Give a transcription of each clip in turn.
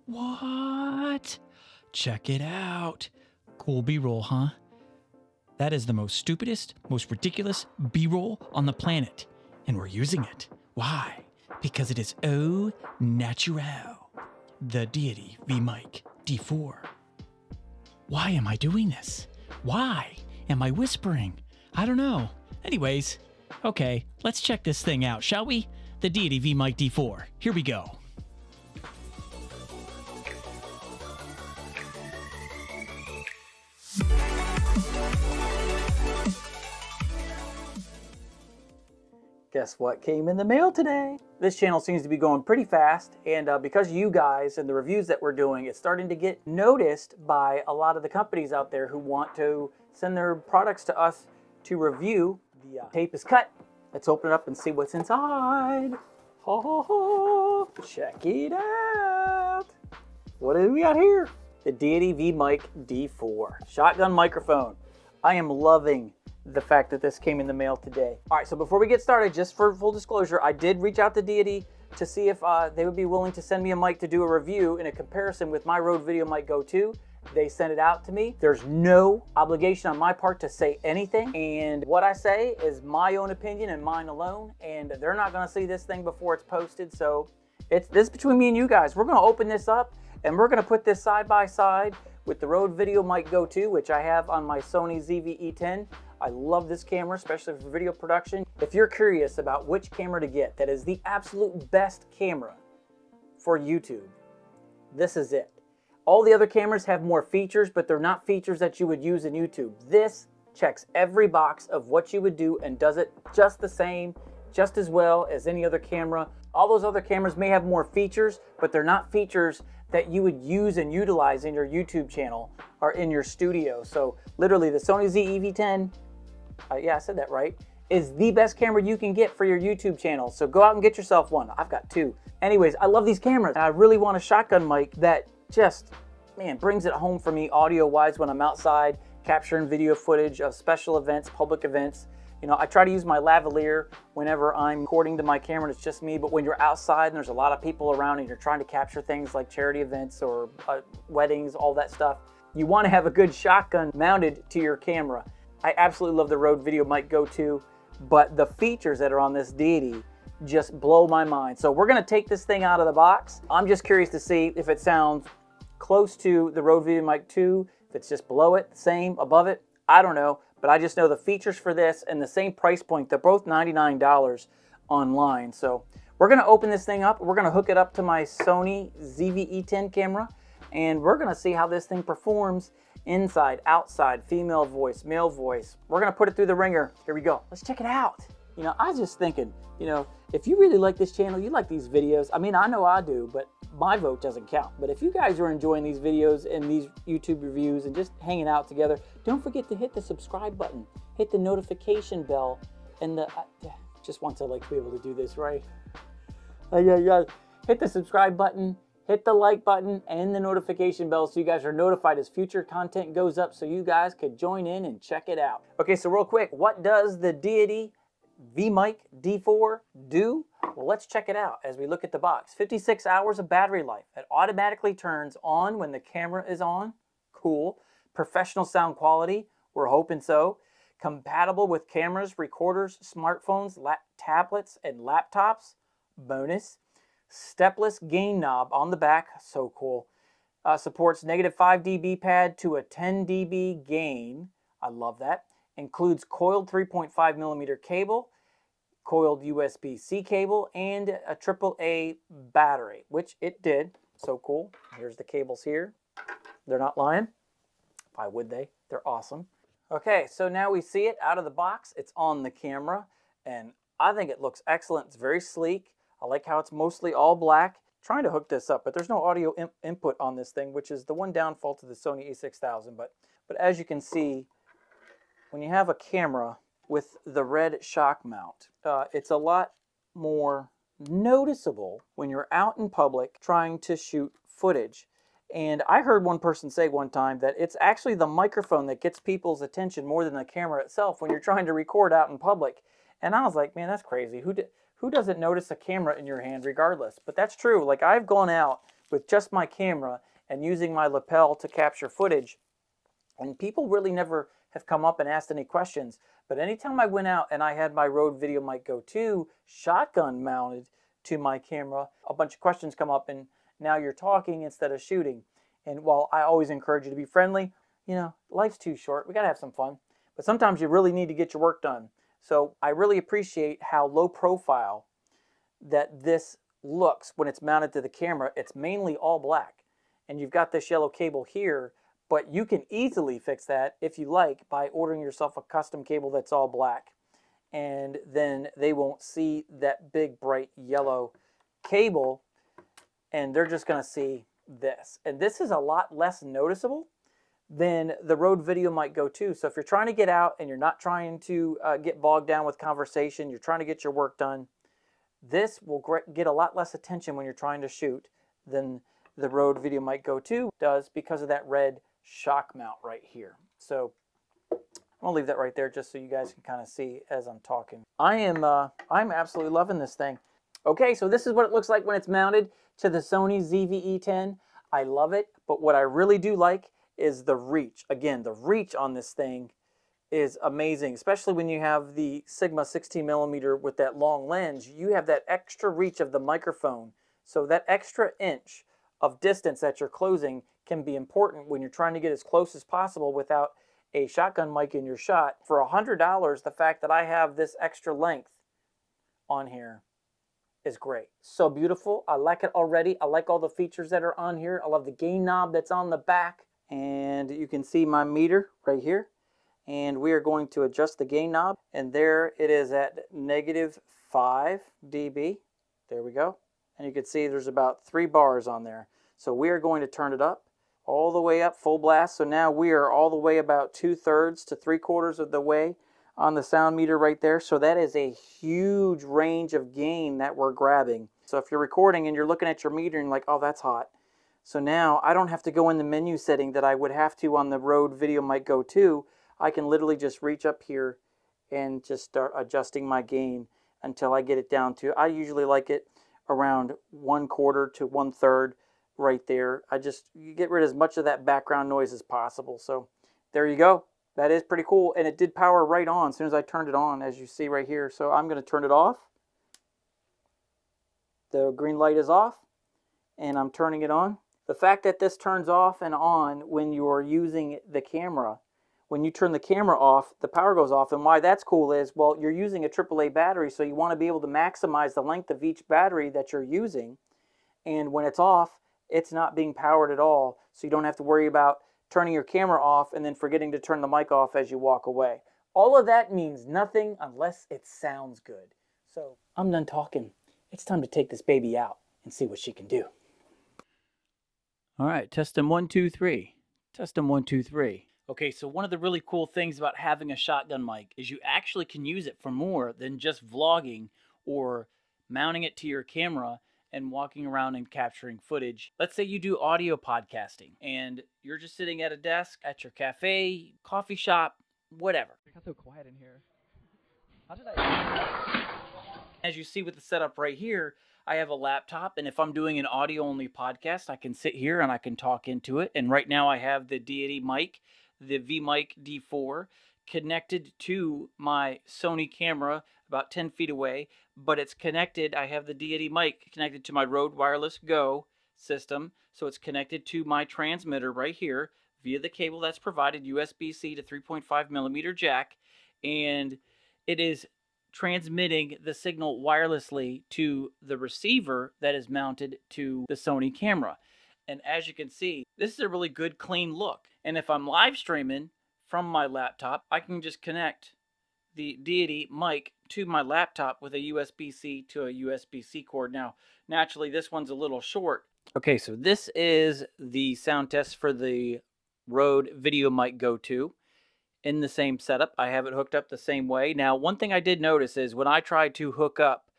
What? Check it out. Cool B-roll, huh? That is the most stupidest, most ridiculous B-roll on the planet. And we're using it. Why? Because it is au naturel. The Deity V-Mic D4. Why am I doing this? Why am I whispering? I don't know. Anyways, okay, let's check this thing out, shall we? The Deity V-Mic D4. Here we go. Guess what came in the mail today? This channel seems to be going pretty fast, and because of you guys and the reviews that we're doing, it's starting to get noticed by a lot of the companies out there who want to send their products to us to review. The tape is cut. Let's open it up and see what's inside. Ha ha ha! Check it out. What do we got here? The Deity V-Mic D4 shotgun microphone. I am loving the fact that this came in the mail today. All right, so before we get started, just for full disclosure, I did reach out to Deity to see if they would be willing to send me a mic to do a review in a comparison with my Rode VideoMic Go 2. They sent it out to me. There's no obligation on my part to say anything, and what I say is my own opinion and mine alone, and they're not gonna see this thing before it's posted, so this is between me and you guys. We're gonna open this up, and we're gonna put this side by side with the Rode VideoMic Go 2, which I have on my Sony ZV-E10. I love this camera, especially for video production. If you're curious about which camera to get that is the absolute best camera for YouTube, this is it. All the other cameras have more features, but they're not features that you would use in YouTube. This checks every box of what you would do and does it just the same, just as well as any other camera. All those other cameras may have more features, but they're not features that you would use and utilize in your YouTube channel or in your studio. So literally the Sony ZV-E10, yeah, I said that right, is the best camera you can get for your YouTube channel. So go out and get yourself one. I've got two. Anyways, I love these cameras, and I really want a shotgun mic that just, man, brings it home for me audio-wise when I'm outside capturing video footage of special events, public events. You know, I try to use my lavalier whenever I'm recording to my camera and it's just me, but when you're outside and there's a lot of people around and you're trying to capture things like charity events or weddings, all that stuff, you want to have a good shotgun mounted to your camera. I absolutely love the Rode VideoMic Go 2, but the features that are on this Deity just blow my mind. So we're going to take this thing out of the box. I'm just curious to see if it sounds close to the Rode VideoMic 2, if it's just below it, same, above it. I don't know, but I just know the features for this and the same price point. They're both $99 online. So we're going to open this thing up. We're going to hook it up to my Sony ZV-E10 camera, and we're going to see how this thing performs inside, outside, female voice, male voice. We're gonna put it through the ringer. Here we go. Let's check it out. You know, I was just thinking, you know, if you really like this channel, you like these videos. I mean, I know I do, but my vote doesn't count. But if you guys are enjoying these videos and these YouTube reviews and just hanging out together, don't forget to hit the subscribe button, hit the notification bell, and just want to like be able to do this, right? Yeah. Hit the subscribe button, hit the like button and the notification bell so you guys are notified as future content goes up so you guys could join in and check it out. Okay, so real quick, what does the Deity V-Mic D4 do? Well, let's check it out as we look at the box. 56 hours of battery life. It automatically turns on when the camera is on. Cool. Professional sound quality. We're hoping so. Compatible with cameras, recorders, smartphones, tablets, and laptops. Bonus. Stepless gain knob on the back, so cool. Supports -5 dB pad to a 10 dB gain. I love that. Includes coiled 3.5mm cable, coiled USB-C cable, and a AAA battery, which it did. So cool. Here's the cables here. They're not lying. Why would they? They're awesome. Okay, so now we see it out of the box. It's on the camera, and I think it looks excellent. It's very sleek. I like how it's mostly all black. Trying to hook this up, but there's no audio input on this thing, which is the one downfall to the Sony a6000. But as you can see, when you have a camera with the red shock mount, it's a lot more noticeable when you're out in public trying to shoot footage. And I heard one person say one time that it's actually the microphone that gets people's attention more than the camera itself when you're trying to record out in public. And I was like, man, that's crazy. Who doesn't notice a camera in your hand regardless? But that's true. Like, I've gone out with just my camera and using my lapel to capture footage. And people really never have come up and asked any questions. But anytime I went out and I had my Rode VideoMic Go2 shotgun mounted to my camera, a bunch of questions come up, and now you're talking instead of shooting. And while I always encourage you to be friendly, you know, life's too short. We got to have some fun. But sometimes you really need to get your work done. So I really appreciate how low profile that this looks when it's mounted to the camera. It's mainly all black. And you've got this yellow cable here, but you can easily fix that if you like by ordering yourself a custom cable that's all black. And then they won't see that big bright yellow cable, and they're just going to see this. And this is a lot less noticeable than the Rode VideoMic Go2. So if you're trying to get out and you're not trying to get bogged down with conversation, you're trying to get your work done, this will get a lot less attention when you're trying to shoot than the Rode VideoMic Go2 does because of that red shock mount right here. So I'm gonna leave that right there just so you guys can kind of see as I'm talking. I'm absolutely loving this thing. Okay, so this is what it looks like when it's mounted to the Sony ZV-E10. I love it, but what I really do like is the reach. Again, the reach on this thing is amazing, especially when you have the Sigma 16mm with that long lens. You have that extra reach of the microphone. So that extra inch of distance that you're closing can be important when you're trying to get as close as possible without a shotgun mic in your shot. For $100, the fact that I have this extra length on here is great. So beautiful. I like it already. I like all the features that are on here. I love the gain knob that's on the back. And you can see my meter right here. And we are going to adjust the gain knob. And there it is at -5 dB. There we go. And you can see there's about 3 bars on there. So we are going to turn it up all the way up full blast. So now we are all the way about 2/3 to 3/4 of the way on the sound meter right there. So that is a huge range of gain that we're grabbing. So if you're recording and you're looking at your meter and like, oh, that's hot. So now I don't have to go in the menu setting that I would have to on the Rode VideoMic Go2. I can literally just reach up here and just start adjusting my gain until I get it down to, I usually like it around 1/4 to 1/3 right there. You get rid of as much of that background noise as possible. So there you go. That is pretty cool. And it did power right on as soon as I turned it on, as you see right here. So I'm going to turn it off. The green light is off and I'm turning it on. The fact that this turns off and on when you're using the camera, when you turn the camera off, the power goes off. And why that's cool is, well, you're using a AAA battery, so you want to be able to maximize the length of each battery that you're using. And when it's off, it's not being powered at all, so you don't have to worry about turning your camera off and then forgetting to turn the mic off as you walk away. All of that means nothing unless it sounds good. So I'm done talking. It's time to take this baby out and see what she can do. All right, test them 1, 2, 3. Test them 1, 2, 3. Okay, so one of the really cool things about having a shotgun mic is you actually can use it for more than just vlogging or mounting it to your camera and walking around and capturing footage. Let's say you do audio podcasting and you're just sitting at a desk at your cafe, coffee shop, whatever. It got so quiet in here. How did I... As you see with the setup right here, I have a laptop, and if I'm doing an audio-only podcast, I can sit here and I can talk into it. And right now I have the Deity mic, the V-Mic D4, connected to my Sony camera about 10 feet away, but it's connected. I have the Deity mic connected to my Rode Wireless Go system, so it's connected to my transmitter right here via the cable that's provided, USB-C to 3.5mm jack, and it is transmitting the signal wirelessly to the receiver that is mounted to the Sony camera. And as you can see, this is a really good, clean look. And if I'm live streaming from my laptop, I can just connect the Deity mic to my laptop with a USB-C to a USB-C cord. Now, naturally, this one's a little short. Okay, so this is the sound test for the Rode VideoMic Go2. In the same setup, I have it hooked up the same way. Now, one thing I did notice is when I tried to hook up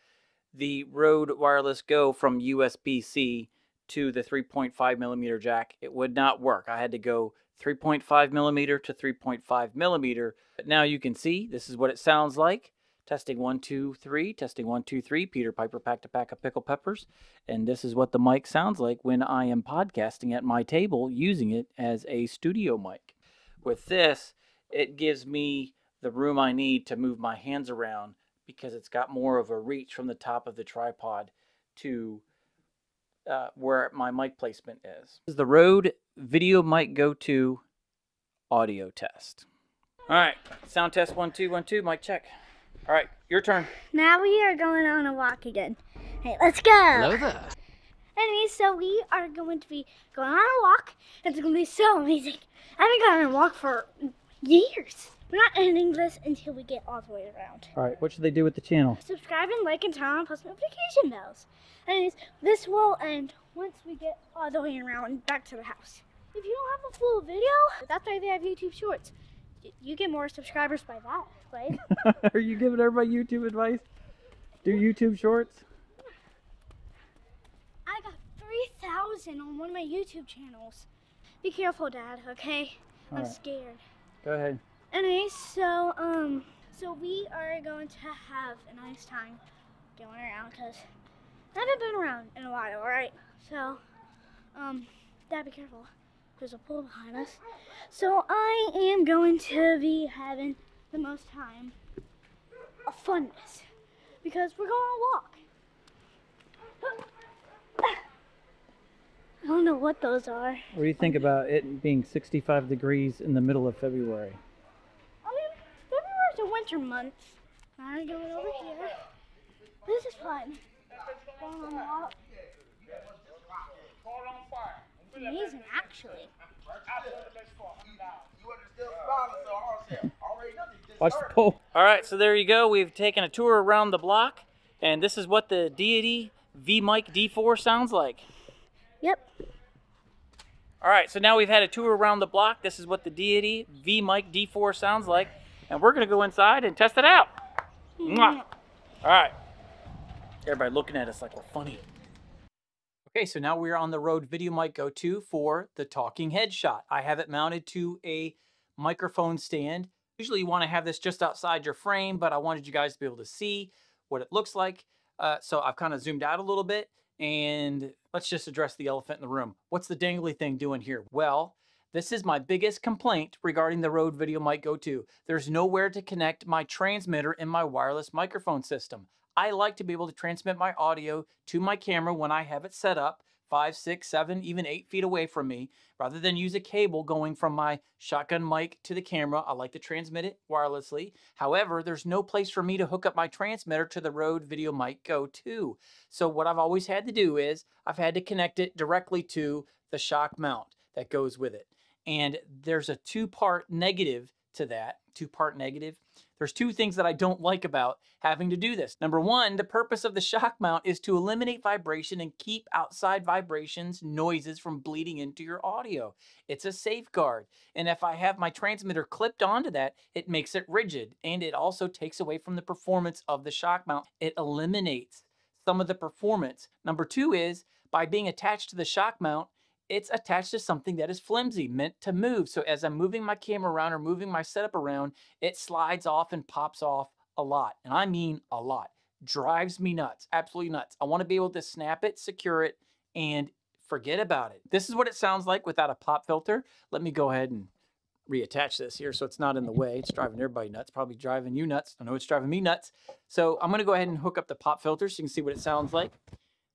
the Rode Wireless Go from USB-C to the 3.5mm jack, it would not work. I had to go 3.5mm to 3.5mm. But now you can see this is what it sounds like Testing 1, 2, 3. Testing 1, 2, 3. Peter Piper packed a pack of pickled peppers. And this is what the mic sounds like when I am podcasting at my table using it as a studio mic. With this, it gives me the room I need to move my hands around because it's got more of a reach from the top of the tripod to where my mic placement is. This is the Rode V-Mic D4 audio test. All right, sound test 1, 2, 1, 2, mic check. All right, your turn. Now we are going on a walk again. Hey, let's go. Hello there. Anyways, so we are going to be going on a walk. It's going to be so amazing. I haven't gone on a walk for years. We're not ending this until we get all the way around. All right, what should they do with the channel? Subscribe and like and turn on post notification bells. Anyways, this will end once we get all the way around back to the house. If you don't have a full video, that's why they have YouTube Shorts. You get more subscribers by that, right? Are you giving everybody YouTube advice? Do YouTube Shorts? I got 3,000 on one of my YouTube channels. Be careful, Dad, okay? I'm right. scared. Go ahead. Anyway, so we are going to have a nice time going around because I haven't been around in a while, alright? So, Dad, be careful. There's a pool behind us. So I am going to be having the most time of funness because we're going on a walk. I don't know what those are. What do you think about it being 65 degrees in the middle of February? I mean, February's a winter month. I'm going over here. This is fun. Going on a walk. Amazing, actually. Watch the pole. All right, so there you go. We've taken a tour around the block, and this is what the Deity V-Mic D4 sounds like. Yep. All right, so now we've had a tour around the block. This is what the Deity V-Mic D4 sounds like, and we're gonna go inside and test it out. Mwah. All right. Everybody looking at us like we're funny. Okay, so now we're on the Rode V-Mic D4 for the talking head shot. I have it mounted to a microphone stand. Usually you want to have this just outside your frame, but I wanted you guys to be able to see what it looks like. So I've kind of zoomed out a little bit, and let's just address the elephant in the room. What's the dangly thing doing here? Well, this is my biggest complaint regarding the Rode V-Mic D4. There's nowhere to connect my transmitter in my wireless microphone system. I like to be able to transmit my audio to my camera when I have it set up 5, 6, 7, even 8 feet away from me. Rather than use a cable going from my shotgun mic to the camera, I like to transmit it wirelessly. However, there's no place for me to hook up my transmitter to the Rode V-Mic D4. So what I've always had to do is I've had to connect it directly to the shock mount that goes with it. And there's a two-part negative to that. Two-part negative. There's two things that I don't like about having to do this. Number one, the purpose of the shock mount is to eliminate vibration and keep outside vibrations, noises from bleeding into your audio. It's a safeguard. And if I have my transmitter clipped onto that, it makes it rigid. And it also takes away from the performance of the shock mount. It eliminates some of the performance. Number two is, by being attached to the shock mount, it's attached to something that is flimsy, meant to move. So as I'm moving my camera around or moving my setup around, it slides off and pops off a lot. And I mean a lot. Drives me nuts, absolutely nuts. I want to be able to snap it, secure it, and forget about it. This is what it sounds like without a pop filter. Let me go ahead and reattach this here so it's not in the way. It's driving everybody nuts, probably driving you nuts. I know it's driving me nuts. So I'm going to go ahead and hook up the pop filter so you can see what it sounds like.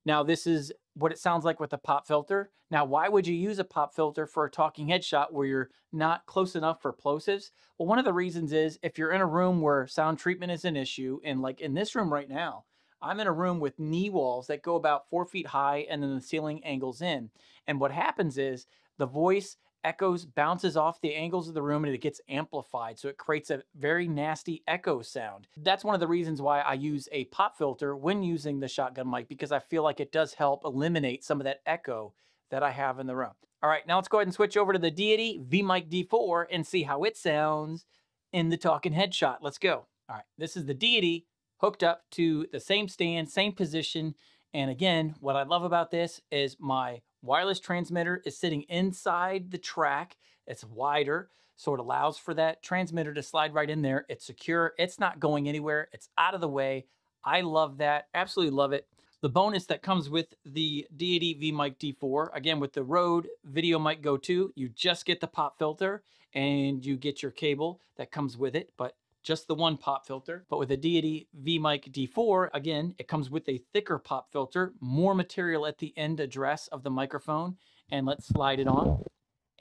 Now, this is what it sounds like with a pop filter. Now, why would you use a pop filter for a talking head shot where you're not close enough for plosives? Well, one of the reasons is if you're in a room where sound treatment is an issue, and like in this room right now, I'm in a room with knee walls that go about 4 feet high and then the ceiling angles in. And what happens is the voice echoes, bounces off the angles of the room, and it gets amplified. So it creates a very nasty echo sound. That's one of the reasons why I use a pop filter when using the shotgun mic, because I feel like it does help eliminate some of that echo that I have in the room. All right, now let's go ahead and switch over to the Deity V-Mic D4 and see how it sounds in the talking head shot. Let's go. All right, this is the Deity hooked up to the same stand, same position. And again, what I love about this is my wireless transmitter is sitting inside the track. It's wider. So it allows for that transmitter to slide right in there. It's secure. It's not going anywhere. It's out of the way. I love that. Absolutely love it. The bonus that comes with the Deity V-Mic D4, again, with the Rode Video Mic Go 2, you just get the pop filter and you get your cable that comes with it, but just the one pop filter. But with the Deity V-Mic D4, again, it comes with a thicker pop filter, more material at the end address of the microphone. And let's slide it on.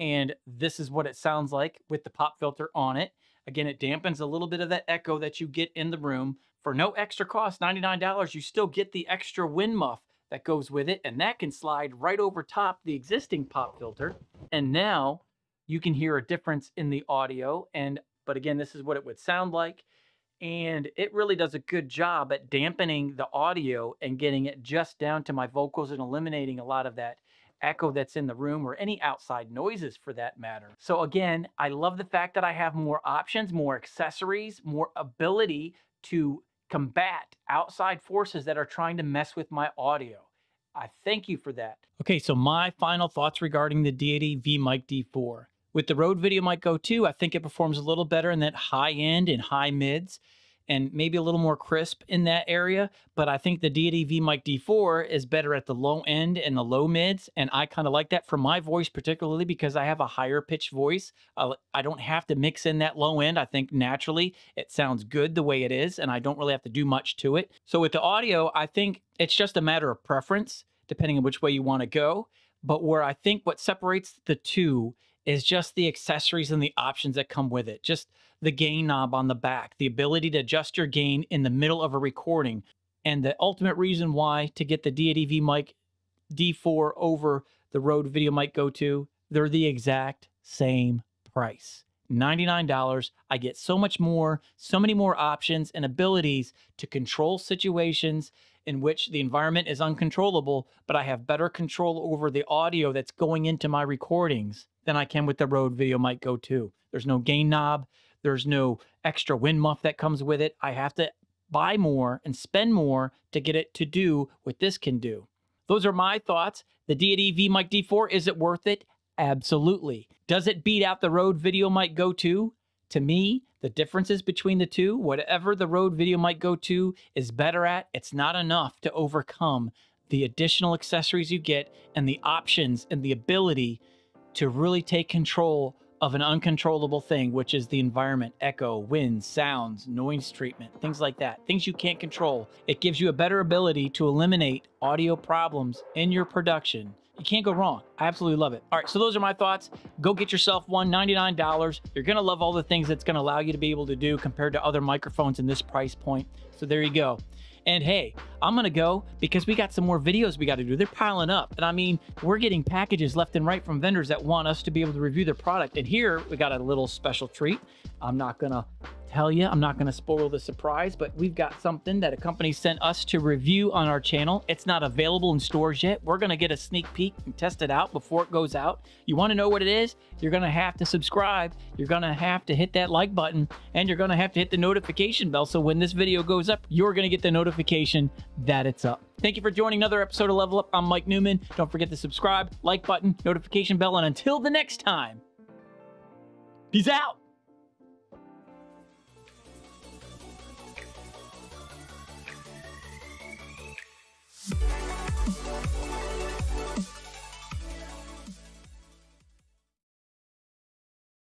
And this is what it sounds like with the pop filter on it. Again, it dampens a little bit of that echo that you get in the room. For no extra cost, $99, you still get the extra wind muff that goes with it, and that can slide right over top the existing pop filter. And now you can hear a difference in the audio. But again, this is what it would sound like. And it really does a good job at dampening the audio and getting it just down to my vocals and eliminating a lot of that echo that's in the room or any outside noises for that matter. So again, I love the fact that I have more options, more accessories, more ability to combat outside forces that are trying to mess with my audio. I thank you for that. Okay, so my final thoughts regarding the Deity V-Mic D4. With the Rode Video Mic Go 2, I think it performs a little better in that high end and high mids, and maybe a little more crisp in that area. But I think the Deity V-Mic D4 is better at the low end and the low mids. And I kind of like that for my voice, particularly because I have a higher pitched voice. I don't have to mix in that low end. I think naturally it sounds good the way it is, and I don't really have to do much to it. So with the audio, I think it's just a matter of preference, depending on which way you want to go. But where I think what separates the two is just the accessories and the options that come with it. Just the gain knob on the back, the ability to adjust your gain in the middle of a recording. And the ultimate reason why to get the Deity V-Mic D4 over the Rode Video Mic Go 2, they're the exact same price. $99. I get so much more, so many more options and abilities to control situations in which the environment is uncontrollable, but I have better control over the audio that's going into my recordings than I can with the Rode Video Mic Go 2. There's no gain knob. There's no extra wind muff that comes with it. I have to buy more and spend more to get it to do what this can do. Those are my thoughts. The Deity V-Mic D4, is it worth it? Absolutely. Does it beat out the Rode Video Mic Go 2? To me, the differences between the two, whatever the Rode Video Mic Go 2 is better at, it's not enough to overcome the additional accessories you get and the options and the ability to really take control of an uncontrollable thing, which is the environment, echo, wind, sounds, noise treatment, things like that, things you can't control. It gives you a better ability to eliminate audio problems in your production. You can't go wrong. I absolutely love it. All right, so those are my thoughts. Go get yourself one, $99. You're gonna love all the things that's gonna allow you to be able to do compared to other microphones in this price point. So there you go. And hey, I'm gonna go because we got some more videos we gotta do. They're piling up. And I mean, we're getting packages left and right from vendors that want us to be able to review their product. And here we got a little special treat. I'm not gonna tell you, I'm not gonna spoil the surprise, but we've got something that a company sent us to review on our channel. It's not available in stores yet. We're gonna get a sneak peek and test it out before it goes out. You wanna know what it is? You're gonna have to subscribe. You're gonna have to hit that like button, and you're gonna have to hit the notification bell. So when this video goes up, you're gonna get the notification that it's up. Thank you for joining another episode of Level Up. I'm Mike Newman. Don't forget to subscribe, like button, notification bell, and until the next time, peace out.